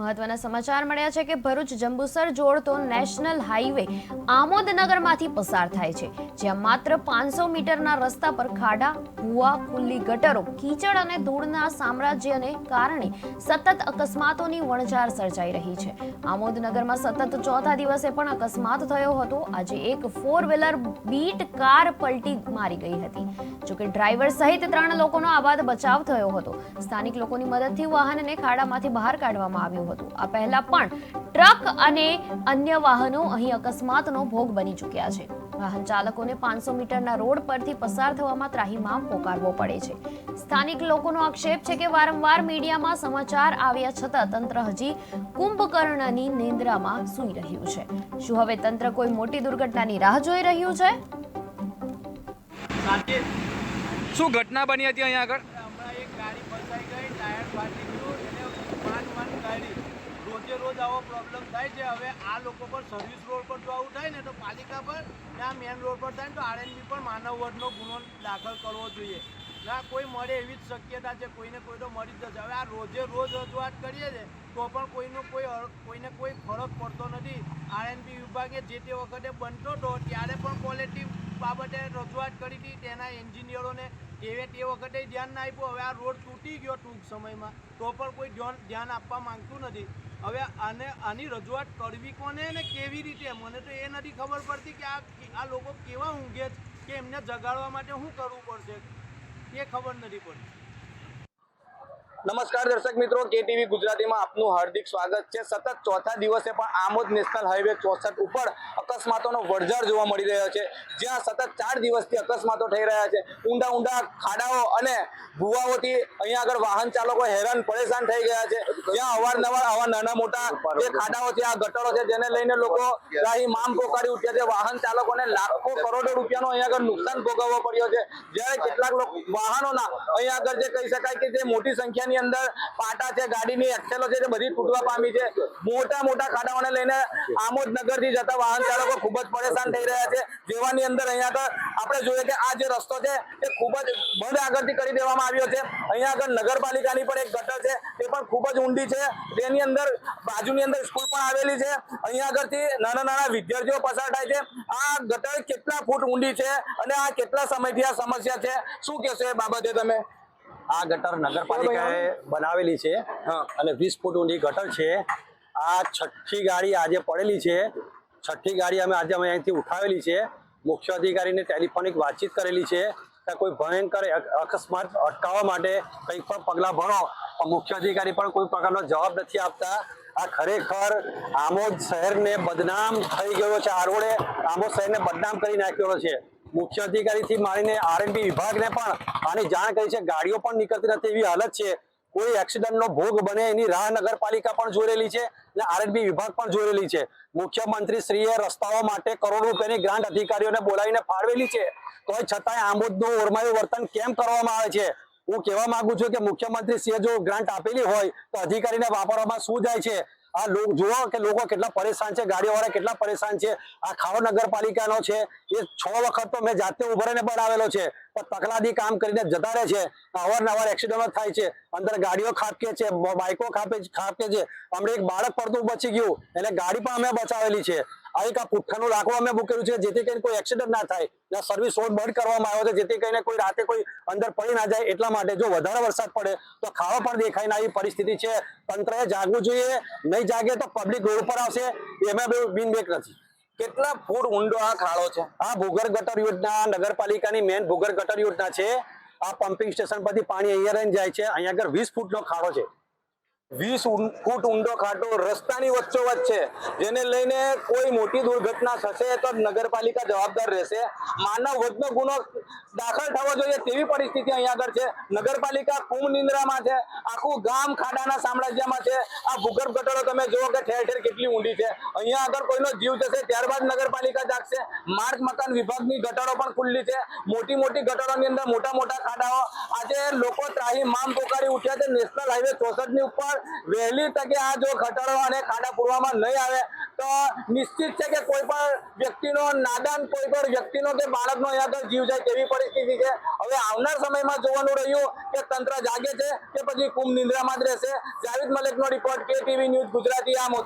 મહત્વના સમાચાર મળ્યા છે કે ભરૂચ જંબુસર જોડતો નેશનલ હાઈવે આમોદનગરમાંથી પસાર થાય છે, જ્યાં માત્ર 500 મીટરના રસ્તા પર ખાડા, ભૂવા, ખુલ્લી ગટરો, કીચડ અને ધૂળના સામ્રાજ્યને કારણે સતત અકસ્માતોની વણઝાર સર્જાઈ રહી છે. આમોદનગરમાં સતત ચોથા દિવસે પણ અકસ્માત થયો હતો. આજે એક 4 વ્હીલર બીટ કાર પલટી મારી ગઈ હતી. જોકે ડ્રાઈવર સહિત 3 લોકોનો આબાદ બચાવ થયો હતો. સ્થાનિક લોકોની મદદથી વાહનને ખાડામાંથી બહાર કાઢવામાં આવ્યું હતું. આ પહેલા પણ ટ્રક અને અન્ય વાહનો અહીં અકસ્માતનો ભોગ બની ચૂક્યા છે. વાહન ચાલકોને 500 મીટરના રોડ પરથી પસાર થવામાં ત્રાહિમામ પોકારવો પડે છે. સ્થાનિક લોકોનો આક્ષેપ છે કે વારંવાર મીડિયામાં સમાચાર આવ્યા છતાં તંત્ર હજી કુંભકર્ણની નિંદ્રામાં સૂઈ રહ્યું છે. શું હવે તંત્ર કોઈ મોટી દુર્ઘટનાની રાહ જોઈ રહ્યું છે? શું ઘટના બની હતી અહીંયા આગળ? હમણાં એક ગાડી ફસાઈ ગઈ, ટાયર ફાટી ગયું, એટલે માંડ ગાડી. રોજે રોજ આવો પ્રોબ્લેમ થાય છે. હવે આ લોકો પર સર્વિસ રોડ પર જો આવું થાય ને તો પાલિકા પર ત્યાં મેન રોડ પર થાય ને તો આરએનબી પર માનવ વધનો ગુનો દાખલ કરવો જોઈએ. ના કોઈ મળે એવી જ શક્યતા છે, કોઈને કોઈ તો મળી જ જશે. હવે આ રોજે રોજ રજૂઆત કરીએ છીએ તો પણ કોઈને કોઈ ફરક પડતો નથી. આરએનબી વિભાગે જે તે વખતે બનતો હતો ત્યારે પણ ક્વોલિટી બાબતે રજૂઆત કરી હતી, તેના એન્જિનિયરોને તે વખતે ધ્યાન ના આપ્યું. હવે આ રોડ તૂટી ગયો ટૂંક સમયમાં તો પણ કોઈ ધ્યાન આપવા માંગતું નથી. હવે આની રજૂઆત કરવી કોને ને કેવી રીતે, મને તો એ નથી ખબર પડતી કે આ લોકો કેવા ઊંઘે છે કે એમને જગાડવા માટે શું કરવું પડશે એ ખબર નથી પડતી. નમસ્કાર દર્શક મિત્રો, કેટીવી ગુજરાતીમાં આપનું હાર્દિક સ્વાગત છે. સતત ચોથા દિવસે પણ આમોદ નેશનલ હાઈવે 64 ઉપર અકસ્માતોનો વળઝાર જોવા મળી રહ્યો છે, જ્યાં સતત 4 દિવસથી અકસ્માતો થઈ રહ્યા છે. ઊંડા ઊંડા ખાડાઓ અને ભૂવાઓથી અહીંયા આગળ વાહન ચાલકો હેરાન પરેશાન થઈ ગયા છે. જ્યાં અવારનવાર આવા નાના મોટા જે ખાડાઓ છે, આ ગટરો છે, જેને લઈને લોકો ત્રાહિમામ પોકારી ઉઠ્યા છે. વાહન ચાલકોને લાખો કરોડો રૂપિયાનો અહીંયા આગળ નુકસાન ભોગવવો પડ્યો છે. જ્યારે કેટલાક વાહનોના અહીંયા આગળ જે કહી શકાય કે જે મોટી સંખ્યા અંદર પાટા છે, ગાડીની એક્સેલો છે, તે બધી તૂટવા પામી છે. મોટા ખાડાઓને લઈને આમોદ નગરથી જતા વાહન ચાલકો ખૂબ જ પરેશાન થઈ રહ્યા છે. જેવાની અંદર અહીંયા આગળ આપણે જોઈએ કે આ જે રસ્તો છે એ ખૂબ જ બંધ આગળથી કરી દેવામાં આવ્યો છે. અહીંયા આગળ નગરપાલિકાની પણ એક ગટર છે, તે પણ ખૂબ જ ઊંડી છે. તેની અંદર બાજુની અંદર સ્કૂલ પણ આવેલી છે. અહીંયા આગળથી નાના વિદ્યાર્થીઓ પસાર થાય છે. આ ગટર કેટલા ફૂટ ઊંડી છે અને આ કેટલા સમયથી આ સમસ્યા છે, શું કહેશો એ બાબતે તમે? આ ગટર નગરપાલિકાએ બનાવેલી છે અને 20 ફૂટ ઊંડી ગટર છે. આ છઠ્ઠી ગાડી આજે પડેલી છે. છઠ્ઠી ગાડી અમે અહીંથી ઉઠાવેલી છે. મુખ્ય અધિકારીને ટેલિફોનિક વાતચીત કરેલી છે કે કોઈ ભયંકર અકસ્માત અટકાવવા માટે કંઈ પણ પગલાં ભરો. મુખ્ય અધિકારી પણ કોઈ પ્રકારનો જવાબ નથી આપતા. આ ખરેખર આમોદ શહેરને બદનામ થઈ ગયો છે. આ રોડે આમોદ શહેરને બદનામ કરી નાખ્યો છે. મુખ્ય અધિકારીથી માંડીને આરએનબી વિભાગને પણ આની જાણ કરી છે. ગાડીઓ પણ નીકળતી નથી એવી હાલત છે. કોઈ એક્સિડન્ટનો ભોગ બને એની રાહ નગરપાલિકા પણ જોઈ રહેલી છે અને આરએનબી વિભાગ પણ જોઈ રહેલી છે. મુખ્યમંત્રી શ્રીએ રસ્તાઓ માટે કરોડો રૂપિયાની ગ્રાન્ટ અધિકારીઓને બોલાવીને ફાળવેલી છે, તોય છતાંય આમોદનું ઓરમાયું વર્તન કેમ કરવામાં આવે છે? હું કહેવા માંગુ છું કે મુખ્યમંત્રી શ્રીએ જો ગ્રાન્ટ આપેલી હોય તો અધિકારીને વાપરવામાં શું જાય છે? આ જુઓ કે લોકો કેટલા પરેશાન છે, ગાડીઓવાળા કેટલા પરેશાન છે. આ ખાવડ નગરપાલિકાનો છે, એ 6 વખત તો મેં જાતે ઉભરાઈને બનાવેલો છે, પણ તકલાદી કામ કરીને જતા રહે છે. અવારનવાર એક્સિડન્ટો થાય છે, અંદર ગાડીઓ ખાબકે છે, બાઇકો ખાબકે છે. હમણાં એક બાળક પડતું બચી ગયું, એટલે ગાડી પણ અમે બચાવેલી છે. આ એક પુઠ્ઠાનું લાકડું અમે મૂકેલું છે જેથી કરીને કોઈ એક્સિડન્ટ ના થાય. સર્વિસ રોડ બંધ કરવામાં આવ્યો છે જેથી કરીને કોઈ રાતે કોઈ અંદર પડી ના જાય એટલા માટે. જો વધારે વરસાદ પડે તો ખાડો પણ દેખાય ના એવી પરિસ્થિતિ છે. તંત્રએ જાગવું જોઈએ. નહીં જાગે તો પબ્લિક રોડ પર આવશે, એમાં બિનબેક નથી. કેટલા ફૂટ ઊંડો આ ખાડો છે? આ ભૂગર્ભ ગટર યોજના નગરપાલિકાની મેન ભૂગર્ભ ગટર યોજના છે. આ પમ્પિંગ સ્ટેશન પરથી પાણી અહીંયા રહીને જાય છે. અહીંયા આગળ 20 ફૂટનો ખાડો છે. 20 ફૂટ ઊંડો ખાડો રસ્તાની વચ્ચોવચ્ચ છે, જેને લઈને કોઈ મોટી દુર્ઘટના થશે તો નગરપાલિકા જવાબદાર રહેશે. માનવ વધનો ગુનો દાખલ થવો જોઈએ તેવી પરિસ્થિતિ અહીંયા આગળ છે. નગરપાલિકા કુંભ નિંદ્રામાં છે. આખું ગામ ખાડાના સામ્રાજ્યમાં છે. આ ભૂગર્ભ ગટરો તમે જુઓ કે ઠેર ઠેર કેટલી ઊંડી છે. અહીંયા આગળ કોઈનો જીવ જશે ત્યારબાદ નગરપાલિકા જાગશે. માર્ગ મકાન વિભાગની ગટરો પણ ખુલ્લી છે. મોટી ગટરોની અંદર મોટા ખાડાઓ. આજે લોકો ત્રાહિમામ પોકારી ઉઠ્યા છે. નેશનલ હાઈવે 64 ની ઉપર વહેલી તકે આ જો ગટરો અને ખાડા પૂરવામાં નહીં આવે તો નિશ્ચિત છે કે કોઈ પણ વ્યક્તિનો નાદાન કોઈ પણ વ્યક્તિનો કે બાળકનો અહીંયા આગળ જીવ જાય તેવી પરિસ્થિતિ છે. હવે આવનાર સમયમાં જોવાનું રહ્યું કે તંત્ર જાગે છે કે પછી કુંભ નિંદ્રામાં જ રહેશે. જાવેદ મલિકનો report, KTV news Gujarati, Amod.